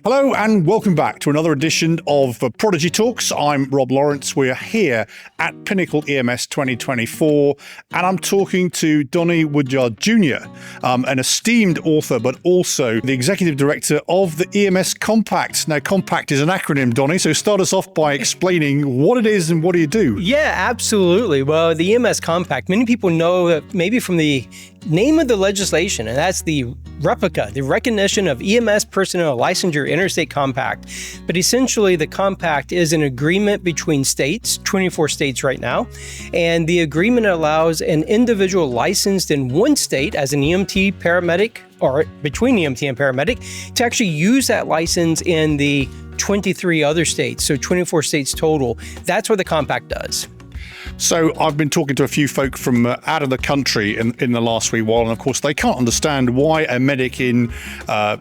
Hello and welcome back to another edition of Prodigy Talks. I'm Rob Lawrence. We're here at Pinnacle EMS 2024 and I'm talking to Donnie Woodyard Jr., an esteemed author but also the Executive Director of the EMS Compact. Now, Compact is an acronym, Donnie, so start us off by explaining what it is and what do you do? Yeah, absolutely. Well, the EMS Compact, many people know that maybe from the name of the legislation, and that's the REPLICA, the Recognition of EMS Personnel Licensure Interstate Compact. But essentially, the compact is an agreement between states, 24 states right now, and the agreement allows an individual licensed in one state as an EMT paramedic, or between EMT and paramedic, to actually use that license in the 23 other states, so 24 states total. That's what the compact does. So I've been talking to a few folk from out of the country in the last wee while, and of course they can't understand why a medic in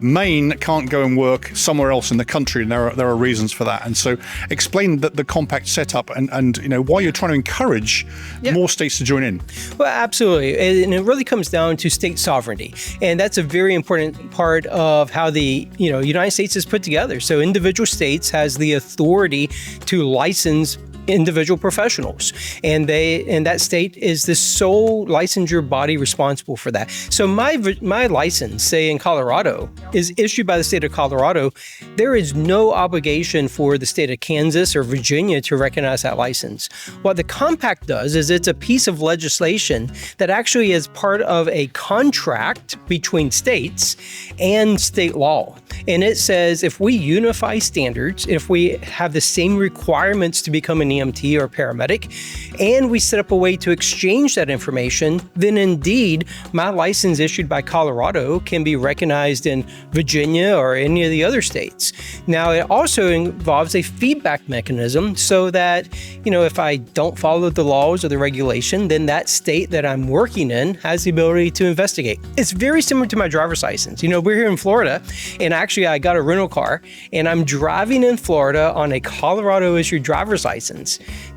Maine can't go and work somewhere else in the country, and there are reasons for that. And so explain the compact setup and you know why you're trying to encourage more states to join in. Well, absolutely, and it really comes down to state sovereignty, and that's a very important part of how the United States is put together. So individual states has the authority to license individual professionals, and that state is the sole licensure body responsible for that. So my license, say in Colorado, is issued by the state of Colorado. There is no obligation for the state of Kansas or Virginia to recognize that license. What the compact does is it's a piece of legislation that actually is part of a contract between states and state law. And it says if we unify standards, if we have the same requirements to become an EMT or paramedic, and we set up a way to exchange that information, then indeed my license issued by Colorado can be recognized in Virginia or any of the other states. Now, it also involves a feedback mechanism so that, if I don't follow the laws or the regulation, then that state that I'm working in has the ability to investigate. It's very similar to my driver's license. We're here in Florida, and actually I got a rental car, and I'm driving in Florida on a Colorado issued driver's license.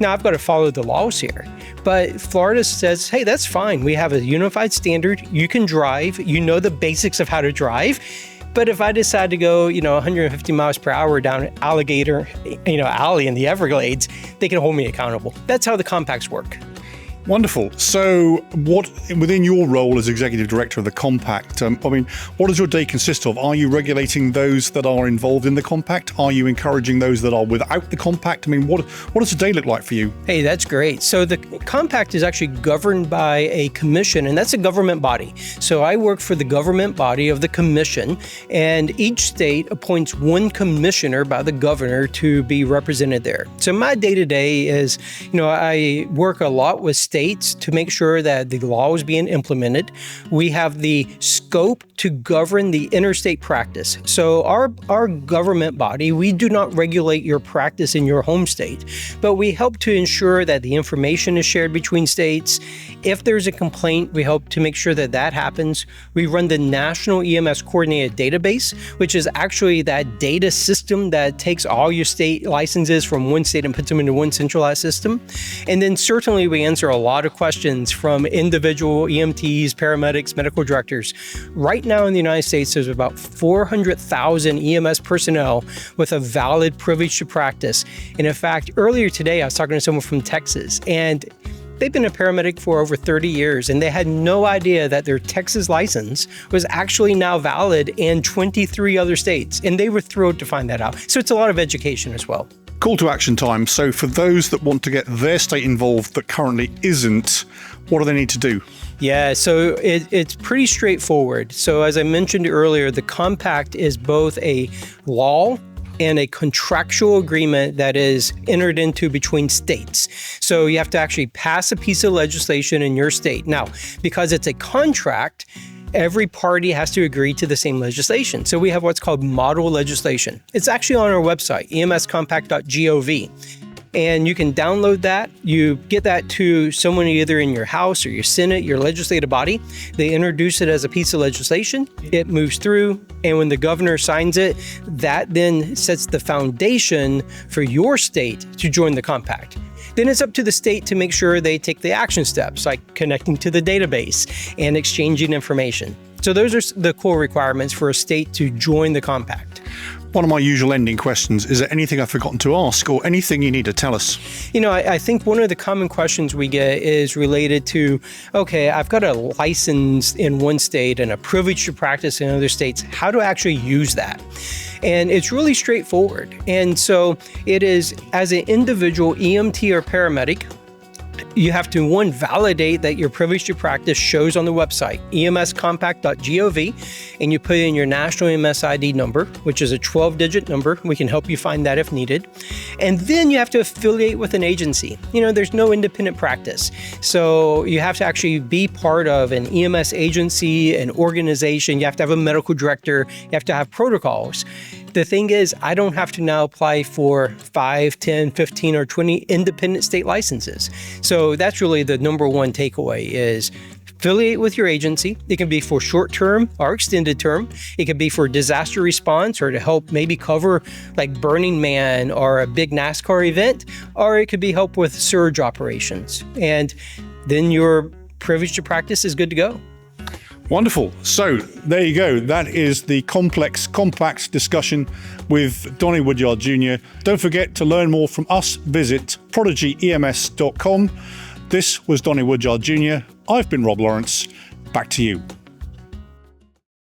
Now, I've got to follow the laws here, but Florida says, hey, that's fine. We have a unified standard. You can drive. You know the basics of how to drive. But if I decide to go, 150 miles per hour down Alligator, alley in the Everglades, they can hold me accountable. That's how the compacts work. Wonderful. So what, within your role as Executive Director of the Compact, what does your day consist of? Are you regulating those that are involved in the Compact? Are you encouraging those that are without the Compact? What does a day look like for you? Hey, that's great. So the Compact is actually governed by a commission, and that's a government body. So I work for the government body of the commission, and each state appoints one commissioner by the governor to be represented there. So my day-to-day is, I work a lot with states to make sure that the law is being implemented. We have the scope to govern the interstate practice. So our government body, we do not regulate your practice in your home state, but we help to ensure that the information is shared between states. If there's a complaint, we help to make sure that that happens. We run the National EMS Coordinated Database, which is actually that data system that takes all your state licenses from one state and puts them into one centralized system. And then certainly we answer a lot of questions from individual EMTs, paramedics, medical directors. Right now in the United States, there's about 400,000 EMS personnel with a valid privilege to practice. And in fact, earlier today, I was talking to someone from Texas, and they've been a paramedic for over 30 years, and they had no idea that their Texas license was actually now valid in 23 other states, and they were thrilled to find that out. So it's a lot of education as well. Call to action time. So for those that want to get their state involved that currently isn't, what do they need to do? Yeah, so it's pretty straightforward. So as I mentioned earlier, the compact is both a law and a contractual agreement that is entered into between states. So you have to actually pass a piece of legislation in your state. Now, because it's a contract, every party has to agree to the same legislation. So we have what's called model legislation. It's actually on our website, emscompact.gov. And you can download that. You get that to someone either in your House or your Senate, your legislative body. They introduce it as a piece of legislation. It moves through, and when the governor signs it, that then sets the foundation for your state to join the compact. Then it's up to the state to make sure they take the action steps, like connecting to the database and exchanging information. So those are the core requirements for a state to join the compact. one of my usual ending questions. Is there anything I've forgotten to ask or anything you need to tell us? I think one of the common questions we get is related to, okay, I've got a license in one state and a privilege to practice in other states. How do I actually use that? And it's really straightforward. And so it is, as an individual EMT or paramedic, you have to, one, validate that your privilege to practice shows on the website, emscompact.gov, and you put in your national EMS ID number, which is a 12-digit number. We can help you find that if needed. And then you have to affiliate with an agency. There's no independent practice. So you have to actually be part of an EMS agency, an organization. You have to have a medical director. You have to have protocols. The thing is, I don't have to now apply for 5, 10, 15, or 20 independent state licenses. So that's really the number one takeaway is affiliate with your agency. It can be for short-term or extended term. It could be for disaster response or to help maybe cover like Burning Man or a big NASCAR event, or it could be help with surge operations. And then your privilege to practice is good to go. Wonderful. So there you go. That is the complex, compact discussion with Donnie Woodyard Jr. Don't forget to learn more from us. Visit prodigyems.com. This was Donnie Woodyard Jr. I've been Rob Lawrence. Back to you.